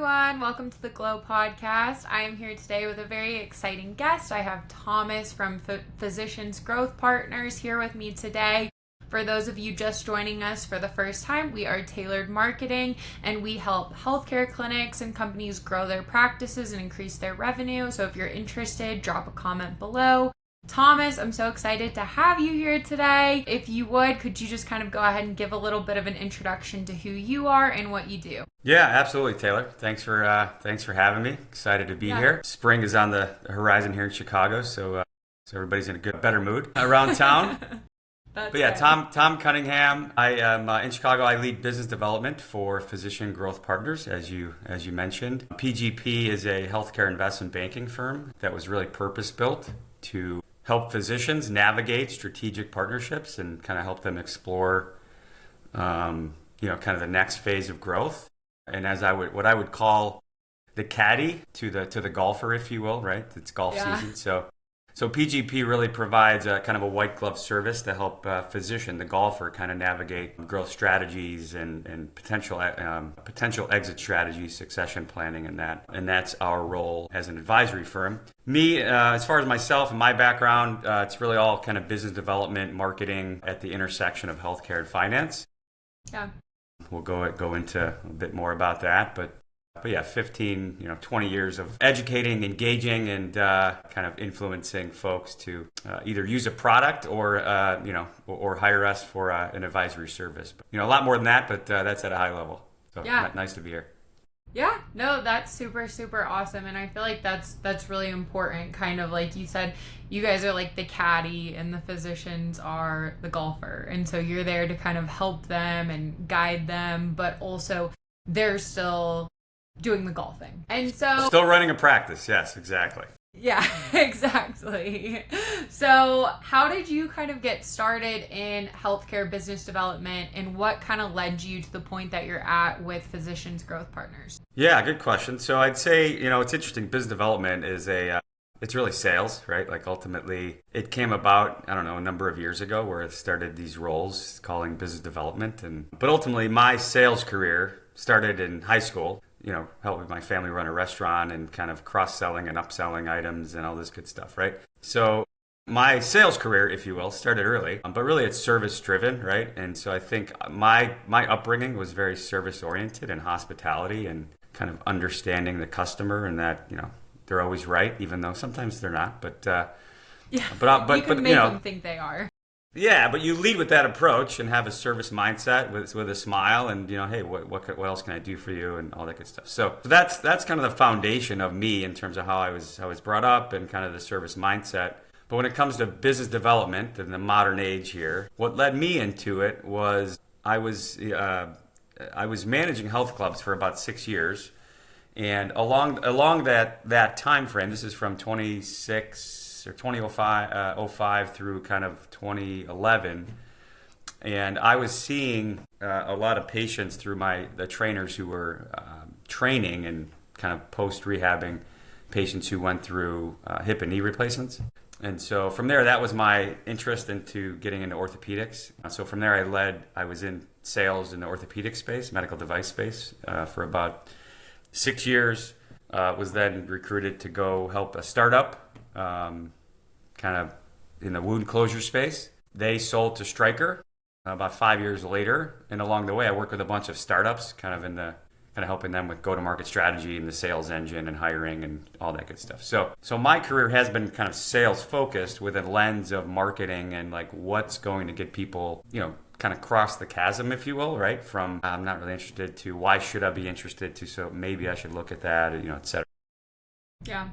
everyone. Welcome to the Glow Podcast. I am here today with a very exciting guest. I have Thomas from Physicians Growth Partners here with me today. For those of you just joining us for the first time, we are Tailored Marketing, and we help healthcare clinics and companies grow their practices and increase their revenue. So if you're interested, drop a comment below. Thomas, I'm so excited to have you here today. If you would, could you just kind of go ahead and give a little bit of an introduction to who you are and what you do? Yeah, absolutely, Taylor. Thanks for having me. Excited to be here. Spring is on the horizon here in Chicago, so everybody's in a better mood around town. But yeah, Tom Cunningham. I am in Chicago. I lead business development for Physician Growth Partners, as you mentioned. PGP is a healthcare investment banking firm that was really purpose built to help physicians navigate strategic partnerships and kind of help them explore, kind of the next phase of growth. And as what I would call the caddy to the golfer, if you will, right? It's golf season, So PGP really provides a kind of a white glove service to help the golfer, kind of navigate growth strategies and potential exit strategies, succession planning, and that's our role as an advisory firm. Me, as far as myself and my background, it's really all kind of business development, marketing at the intersection of healthcare and finance. Yeah, we'll go into a bit more about that, but yeah, 15, 20 years of educating, engaging, and kind of influencing folks to either use a product or hire us for an advisory service. But, a lot more than that, but that's at a high level. So nice to be here. Yeah, no, that's super, super awesome. And I feel like that's really important. Kind of like you said, you guys are like the caddy and the physicians are the golfer. And so you're there to kind of help them and guide them, but also they're still doing the golfing. And so still running a practice. Yes, exactly. Yeah, exactly. So how did you kind of get started in healthcare business development, and what kind of led you to the point that you're at with Physicians Growth Partners? Yeah, good question. So I'd say, it's interesting. Business development is it's really sales, right? Like ultimately it came about, a number of years ago where I started these roles calling business development. But ultimately my sales career started in high school. Helping my family run a restaurant and kind of cross-selling and upselling items and all this good stuff, right? So my sales career, if you will, started early, but really it's service-driven, right? And so I think my upbringing was very service-oriented and hospitality and kind of understanding the customer and that, they're always right, even though sometimes they're not. But you can make them think they are. Yeah, but you lead with that approach and have a service mindset with a smile and, hey, what else can I do for you and all that good stuff. So that's kind of the foundation of me in terms of how I was brought up and kind of the service mindset. But when it comes to business development in the modern age here, what led me into it was I was managing health clubs for about 6 years. And along that time frame, this is from 2005 through kind of 2011, and I was seeing a lot of patients through the trainers who were training and kind of post-rehabbing patients who went through hip and knee replacements. And so from there, that was my interest into getting into orthopedics. So from there, I was in sales in the orthopedic space, medical device space, for about 6 years. Was then recruited to go help a startup kind of in the wound closure space. They sold to Stryker about 5 years later, and along the way I worked with a bunch of startups kind of helping them with go-to-market strategy and the sales engine and hiring and all that good stuff. So my career has been kind of sales focused with a lens of marketing and like what's going to get people, kind of cross the chasm, if you will, right? From I'm not really interested to why should I be interested to so maybe I should look at that, et cetera. Yeah.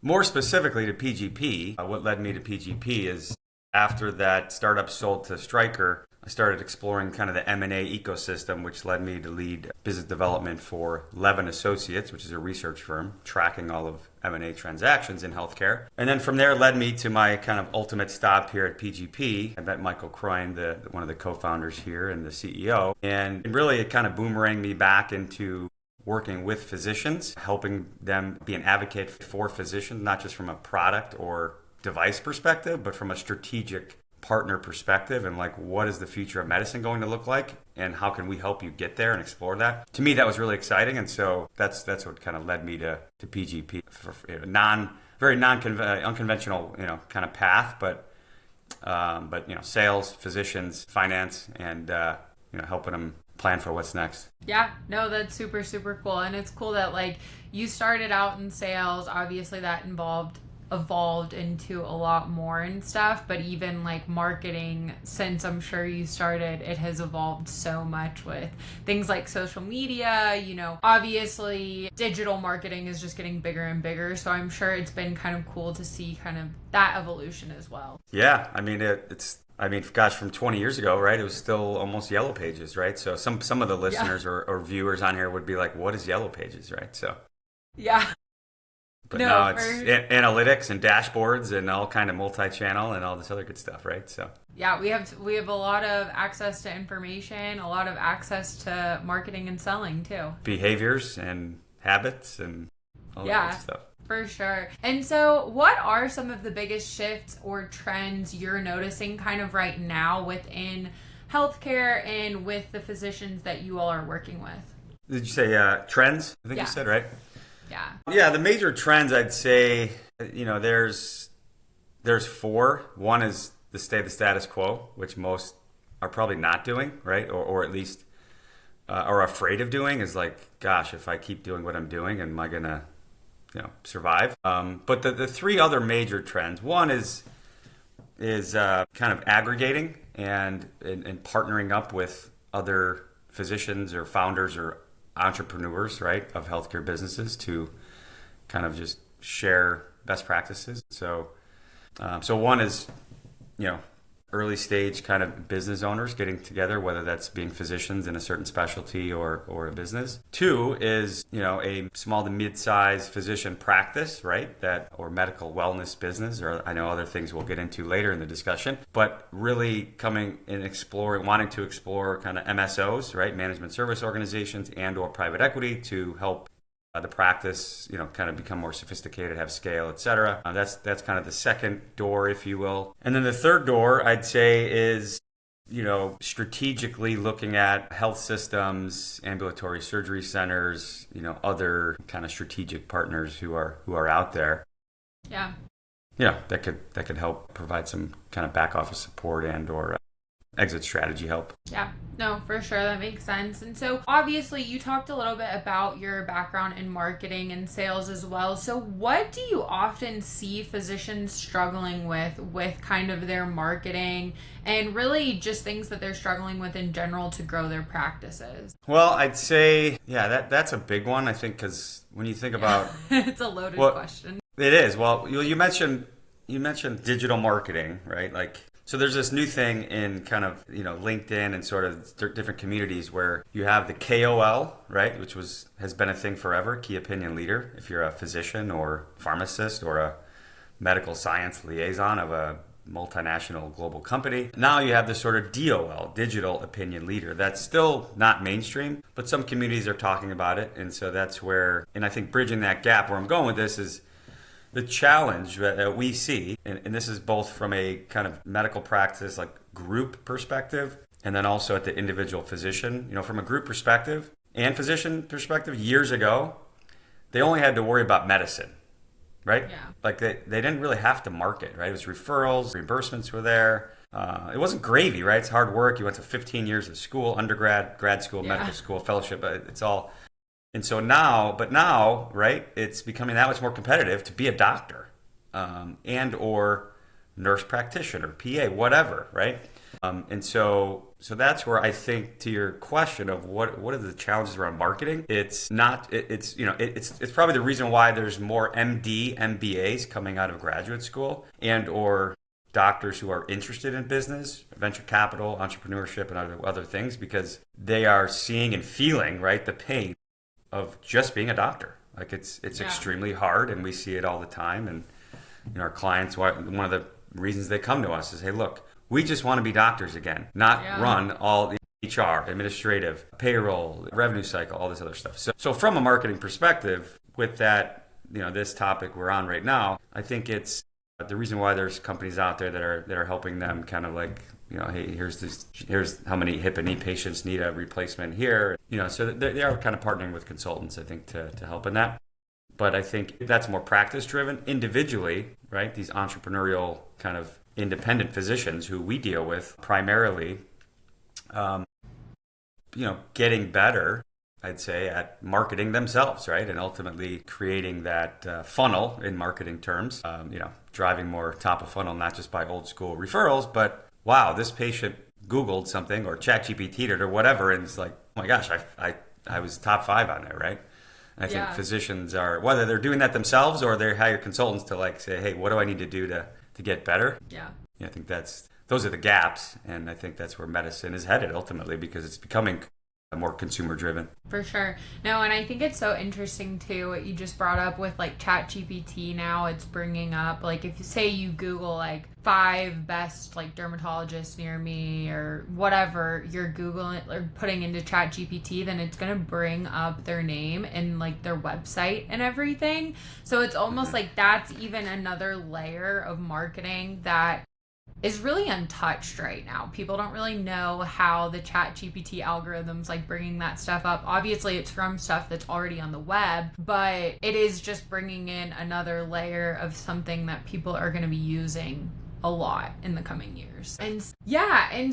More specifically to PGP, what led me to PGP is after that startup sold to Stryker, I started exploring kind of the M&A ecosystem, which led me to lead business development for Levin Associates, which is a research firm tracking all of M&A transactions in healthcare. And then from there led me to my kind of ultimate stop here at PGP. I met Michael Croyne, one of the co-founders here and the CEO. And really it kind of boomeranged me back into working with physicians, helping them be an advocate for physicians, not just from a product or device perspective, but from a strategic partner perspective and like, what is the future of medicine going to look like, and how can we help you get there and explore that? To me, that was really exciting, and so that's what kind of led me to PGP, for unconventional, kind of path, but sales, physicians, finance, and helping them plan for what's next. Yeah, no, that's super, super cool. And it's cool that like you started out in sales. Obviously that evolved into a lot more and stuff, but even like marketing, since I'm sure you started, it has evolved so much with things like social media. Obviously digital marketing is just getting bigger and bigger, so I'm sure it's been kind of cool to see kind of that evolution as well. Yeah, I mean gosh, from 20 years ago, right, it was still almost Yellow Pages, right? So some of the listeners or viewers on here would be like, what is Yellow Pages, right? So yeah. But now it's analytics and dashboards and all kind of multi-channel and all this other good stuff, right? So yeah, we have a lot of access to information, a lot of access to marketing and selling too. Behaviors and habits and all that good stuff. For sure. And so what are some of the biggest shifts or trends you're noticing kind of right now within healthcare and with the physicians that you all are working with? Did you say trends? I think you said, right? Yeah. Yeah, the major trends, I'd say, there's four. One is the status quo, which most are probably not doing, right? Or at least are afraid of doing, is like, gosh, if I keep doing what I'm doing, am I going to survive? But the three other major trends, one is kind of aggregating and partnering up with other physicians or founders or entrepreneurs, right, of healthcare businesses to kind of just share best practices. So one is, early stage kind of business owners getting together, whether that's being physicians in a certain specialty or a business. Two is, a small to mid-sized physician practice, right? Or medical wellness business, or I know other things we'll get into later in the discussion, but really coming and wanting to explore kind of MSOs, right? Management service organizations and or private equity to help the practice, kind of become more sophisticated, have scale, et cetera. That's kind of the second door, if you will. And then the third door, I'd say, is, strategically looking at health systems, ambulatory surgery centers, other kind of strategic partners who are out there. Yeah. Yeah, that could help provide some kind of back office support and or exit strategy help. Yeah, no, for sure. That makes sense. And so obviously you talked a little bit about your background in marketing and sales as well. So what do you often see physicians struggling with kind of their marketing and really just things that they're struggling with in general to grow their practices? Well, I'd say, that's a big one, I think, because when you think about... It's a loaded question. It is. Well, you mentioned digital marketing, right? Like, so there's this new thing in kind of, LinkedIn and sort of different communities where you have the KOL, right? Which has been a thing forever, key opinion leader. If you're a physician or pharmacist or a medical science liaison of a multinational global company. Now you have this sort of DOL, digital opinion leader. That's still not mainstream, but some communities are talking about it. And so that's where, and I think bridging that gap, where I'm going with this is, the challenge that we see, and this is both from a kind of medical practice, like group perspective, and then also at the individual physician, from a group perspective and physician perspective, years ago, they only had to worry about medicine, right? Yeah. Like they didn't really have to market, right? It was referrals, reimbursements were there. It wasn't gravy, right? It's hard work. You went to 15 years of school, undergrad, grad school, medical school, fellowship. It's all... And so now, right, it's becoming that much more competitive to be a doctor and or nurse practitioner, PA, whatever, right? And so that's where I think, to your question of what are the challenges around marketing, it's probably the reason why there's more MD, MBAs coming out of graduate school and or doctors who are interested in business, venture capital, entrepreneurship, and other things, because they are seeing and feeling, right, the pain of just being a doctor. Like it's extremely hard, and we see it all the time. And our clients, one of the reasons they come to us is, hey, look, we just want to be doctors again, not run all the HR, administrative, payroll, revenue cycle, all this other stuff. So from a marketing perspective, with that, this topic we're on right now, I think it's the reason why there's companies out there that are helping them kind of like, hey, here's how many hip and knee patients need a replacement here. So they are kind of partnering with consultants, I think, to help in that. But I think that's more practice driven individually, right? These entrepreneurial kind of independent physicians who we deal with primarily, getting better, I'd say, at marketing themselves, right? And ultimately creating that funnel in marketing terms, driving more top of funnel, not just by old school referrals, but wow, this patient Googled something or ChatGPT'd it or whatever. And it's like, oh my gosh, I was top 5 on there, right? And I think physicians are, whether they're doing that themselves or they hire consultants to like say, hey, what do I need to do to get better? Yeah. I think those are the gaps. And I think that's where medicine is headed ultimately, because it's becoming more consumer driven. For sure. No, and I think it's so interesting too what you just brought up with like ChatGPT. Now it's bringing up, like, if you say you Google like 5 best like dermatologists near me or whatever you're Googling or putting into ChatGPT, then it's gonna bring up their name and like their website and everything. So it's almost like that's even another layer of marketing that is really untouched right now. People don't really know how the ChatGPT algorithms like bringing that stuff up. Obviously, it's from stuff that's already on the web, but it is just bringing in another layer of something that people are going to be using a lot in the coming years. And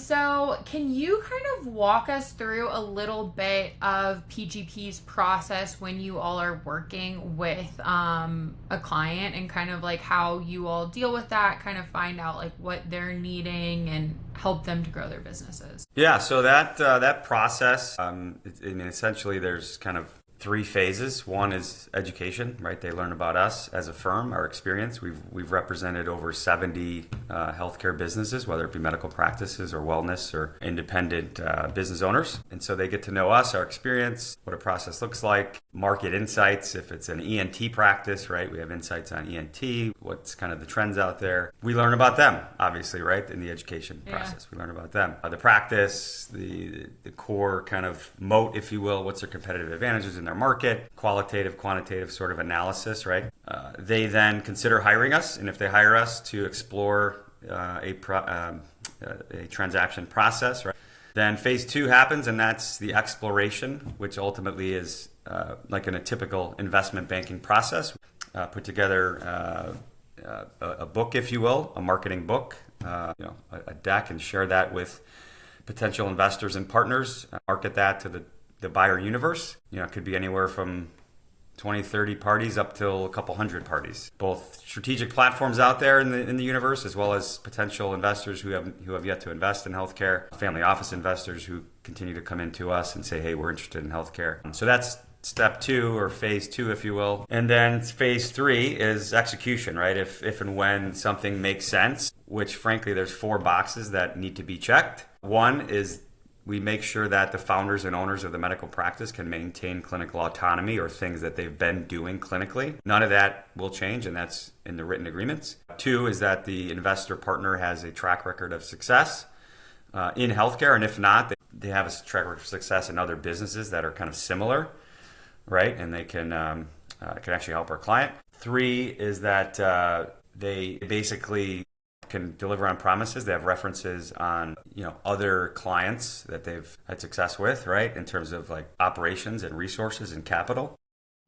so can you kind of walk us through a little bit of PGP's process when you all are working with a client, and kind of like how you all deal with that, kind of find out like what they're needing and help them to grow their businesses? Yeah, so that process, essentially there's kind of 3 phases. One is education, right? They learn about us as a firm, our experience. We've represented over 70 healthcare businesses, whether it be medical practices or wellness or independent business owners. And so they get to know us, our experience, what a process looks like, market insights. If it's an ENT practice, right? We have insights on ENT, what's kind of the trends out there. We learn about them, obviously, right? In the education process, we learn about them. The practice, the core kind of moat, if you will, what's their competitive advantages in their market, qualitative, quantitative sort of analysis, right? They then consider hiring us, and if they hire us to explore a transaction process, right? Then phase 2 happens, and that's the exploration, which ultimately is like in a typical investment banking process. Put together a book, if you will, a marketing book, a deck, and share that with potential investors and partners. Market that to the buyer universe. It could be anywhere from 20, 30 parties up till a couple hundred parties. Both strategic platforms out there in the universe, as well as potential investors who have yet to invest in healthcare, family office investors who continue to come into us and say, hey, we're interested in healthcare. So that's step 2, or phase 2, if you will. And then phase 3 is execution, right? If and when something makes sense, which frankly, there's 4 boxes that need to be checked. One is we make sure that the founders and owners of the medical practice can maintain clinical autonomy, or things that they've been doing clinically. None of that will change, and that's in the written agreements. 2 is that the investor partner has a track record of success in healthcare, and if not, they have a track record of success in other businesses that are kind of similar, right? And they can actually help our client. 3 is that they basically can deliver on promises. They have references on other clients that they've had success with, right, in terms of like operations and resources and capital.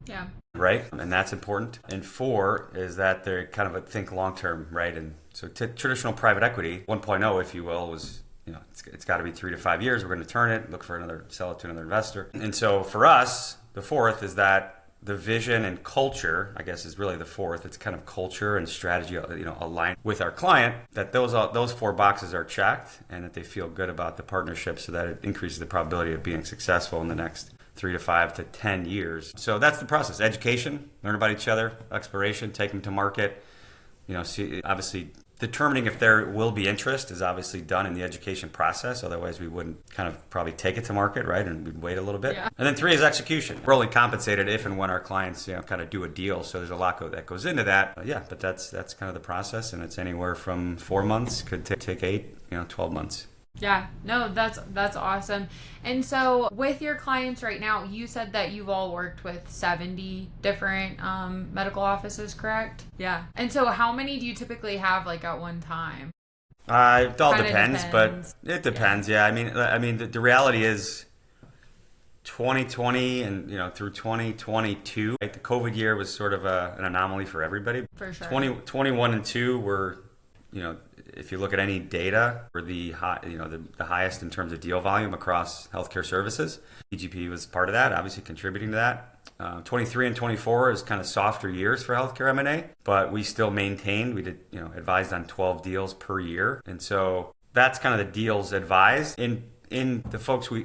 Yeah. Right, and that's important. And 4 is that they're kind of think long term, right? And so traditional private equity 1.0, if you will, was it's got to be 3 to 5 years. We're going to turn it, sell it to another investor. And so for us, the 4th is that the vision and culture, I guess, is really the 4th. It's kind of culture and strategy, aligned with our client, that those 4 boxes are checked, and that they feel good about the partnership, so that it increases the probability of being successful in the next 3 to 5 to 10 years. So that's the process. Education, learn about each other, exploration, take them to market. See, obviously, determining if there will be interest is obviously done in the education process. Otherwise, we wouldn't kind of probably take it to market, right? And we'd wait a little bit. Yeah. And then 3 is execution. We're only compensated if and when our clients, kind of do a deal. So there's a lot that goes into that. But that's kind of the process, and it's anywhere from 4 months, could take 8, 12 months. Yeah, no, that's awesome. And so with your clients right now, you said that you've all worked with 70 different medical offices, correct? Yeah. And so how many do you typically have like at one time? It all Kind of depends, but depends. it Yeah, depends. Yeah, I mean, the reality is 2020 and through 2022, right? The COVID year was sort of an anomaly for everybody. for sure. 2021 and 2 were, if you look at any data, were the highest in terms of deal volume across healthcare services. PGP was part of that, obviously contributing to that. 23 and 24 is kind of softer years for healthcare M&A, but we still maintained. We did, advised on 12 deals per year, and so that's kind of the deals advised in the folks who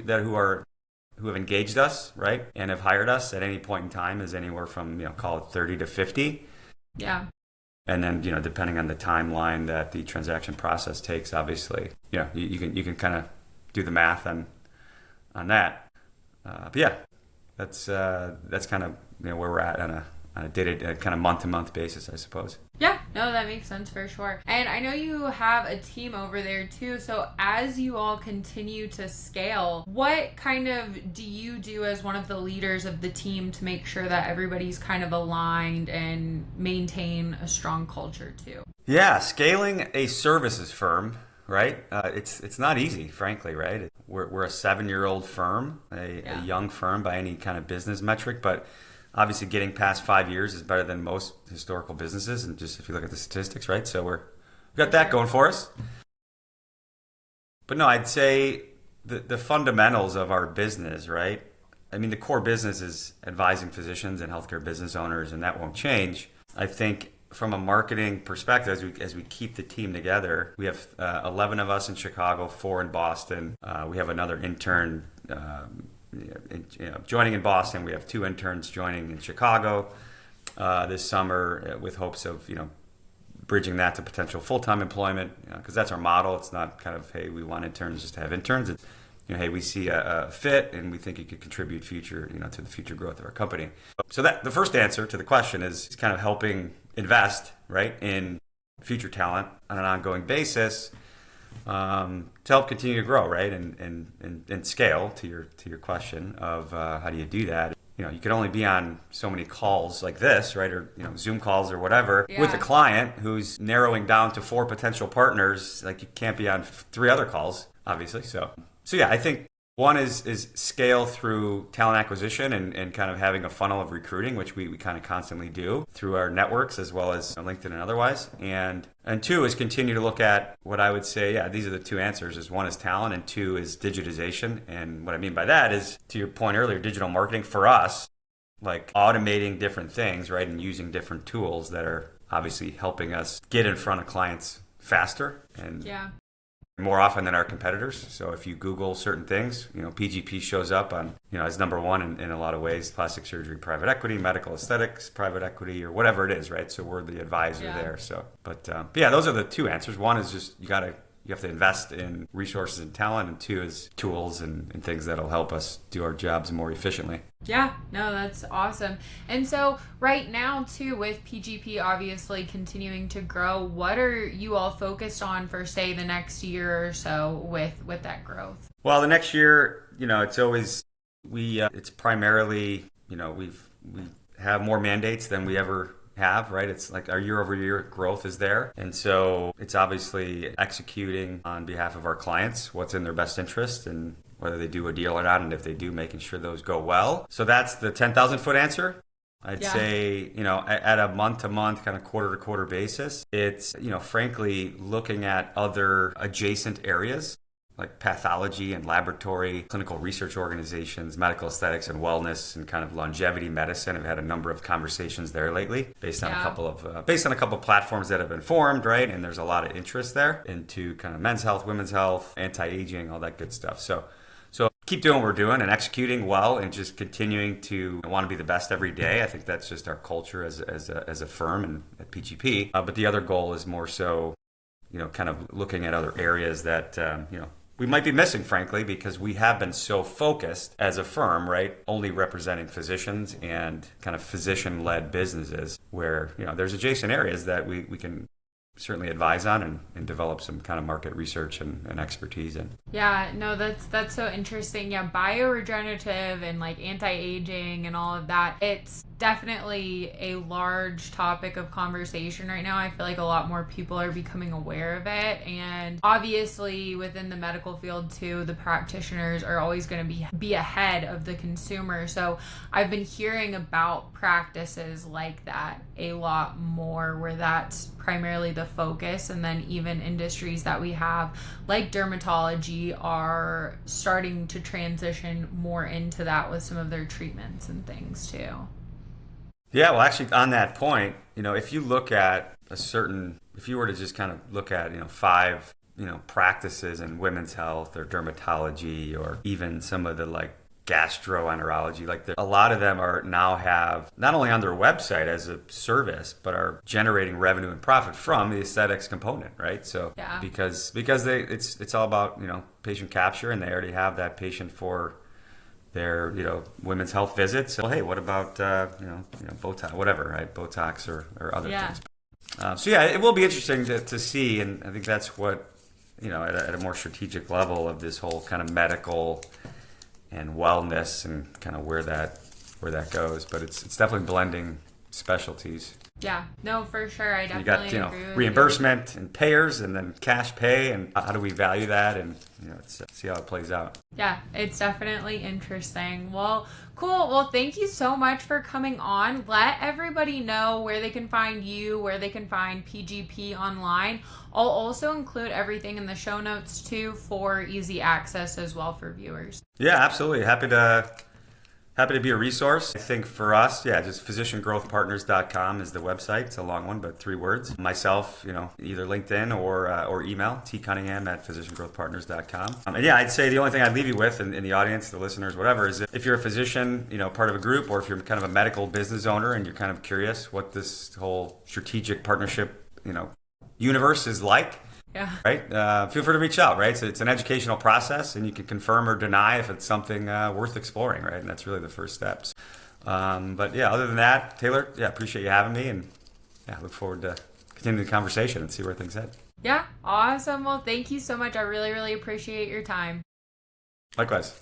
have engaged us, right, and have hired us at any point in time is anywhere from call it 30 to 50. Yeah. And then, depending on the timeline that the transaction process takes, obviously, you can kind of do the math on that. But yeah, that's kind of where we're at on a day-to-day, kind of month-to-month basis, I suppose. Yeah, no, that makes sense for sure. And I know you have a team over there too. So as you all continue to scale, what kind of do you do as one of the leaders of the team to make sure that everybody's kind of aligned and maintain a strong culture too? Yeah, scaling a services firm, right? It's not easy, frankly, right? We're a 7-year-old firm, a young firm by any kind of business metric, but obviously getting past 5 years is better than most historical businesses, and just if you look at the statistics, right? So we've got that going for us. But no, I'd say the fundamentals of our business, right? I mean, the core business is advising physicians and healthcare business owners, and that won't change. I think from a marketing perspective, as we keep the team together, we have 11 of us in Chicago, 4 in Boston. We have another intern joining in Boston. We have 2 interns joining in Chicago this summer, with hopes of bridging that to potential full-time employment, because that's our model. It's not kind of, hey, we want interns just to have interns. It's, hey, we see a fit and we think it could contribute to the future growth of our company. So that the first answer to the question is kind of helping invest, right, in future talent on an ongoing basis, to help continue to grow, right, and scale. To your question of how do you do that? You can only be on so many calls like this, right, or Zoom calls or whatever, with a client who's narrowing down to 4 potential partners. Like, you can't be on 3 other calls, obviously. So yeah, I think one is scale through talent acquisition and kind of having a funnel of recruiting, which we kind of constantly do through our networks as well as LinkedIn and otherwise. And 2 is continue to look at what I would say, these are the 2 answers, is 1 is talent and 2 is digitization. And what I mean by that is, to your point earlier, digital marketing for us, like automating different things, right, and using different tools that are obviously helping us get in front of clients faster and more often than our competitors. So if you Google certain things, PGP shows up on, as number 1 in a lot of ways: plastic surgery, private equity, medical aesthetics, private equity, or whatever it is, right? So we're the advisor there. So, but yeah, those are the 2 answers. 1 is just you have to invest in resources and talent, and 2 is tools and things that'll help us do our jobs more efficiently. Yeah, no, that's awesome. And so right now too, with PGP obviously continuing to grow, what are you all focused on for, say, the next year or so with that growth? Well, the next year, it's always it's primarily, we have more mandates than we ever have, right? It's like our year-over-year growth is there. And so it's obviously executing on behalf of our clients what's in their best interest, and whether they do a deal or not, and if they do, making sure those go well. So that's the 10,000-foot answer. I'd say, at a month-to-month, kind of quarter-to-quarter basis, it's, frankly, looking at other adjacent areas like pathology and laboratory, clinical research organizations, medical aesthetics and wellness, and kind of longevity medicine. I've had a number of conversations there lately based on a couple of platforms that have been formed, right? And there's a lot of interest there into kind of men's health, women's health, anti-aging, all that good stuff. So keep doing what we're doing and executing well, and just continuing to want to be the best every day. I think that's just our culture as a firm and at PGP. But the other goal is more so, kind of looking at other areas that, we might be missing, frankly, because we have been so focused as a firm, right, only representing physicians and kind of physician-led businesses, where, there's adjacent areas that we can certainly advise on and develop some kind of market research and expertise in. Yeah, no, that's so interesting. Yeah, bioregenerative and like anti-aging and all of that. It's definitely a large topic of conversation right now. I feel like a lot more people are becoming aware of it. And obviously within the medical field too, the practitioners are always going to be ahead of the consumer. So I've been hearing about practices like that a lot more, where that's primarily the focus. And then even industries that we have like dermatology are starting to transition more into that with some of their treatments and things too. Yeah, well, actually, on that point, if you look at if you were to just kind of look at, 5, practices in women's health or dermatology or even some of the like gastroenterology, like a lot of them are now have not only on their website as a service, but are generating revenue and profit from the aesthetics component, right? So yeah. because it's all about, patient capture, and they already have that patient for their women's health visits. So hey, what about Botox, whatever, right? Botox or other things. So yeah, it will be interesting to see, and I think that's what at a more strategic level of this whole kind of medical and wellness and kind of where that goes. But it's definitely blending specialties. Yeah, no, for sure. I definitely agree with you. Reimbursement and payers, and then cash pay, and how do we value that, and let's see how it plays out. Yeah, it's definitely interesting. Well, cool. Well, thank you so much for coming on. Let everybody know where they can find you, where they can find PGP online. I'll also include everything in the show notes too for easy access as well for viewers. Yeah, absolutely. Happy to be a resource. I think for us, just physiciangrowthpartners.com is the website. It's a long one, but 3 words. Myself, either LinkedIn or email, tcunningham@physiciangrowthpartners.com. And I'd say the only thing I'd leave you with in the audience, the listeners, whatever, is if you're a physician, part of a group, or if you're kind of a medical business owner and you're kind of curious what this whole strategic partnership, universe is like. Yeah. Right? Feel free to reach out, right? So it's an educational process, and you can confirm or deny if it's something worth exploring, right? And that's really the first steps. But other than that, Taylor, appreciate you having me, and look forward to continuing the conversation and see where things head. Yeah, awesome. Well, thank you so much. I really, really appreciate your time. Likewise.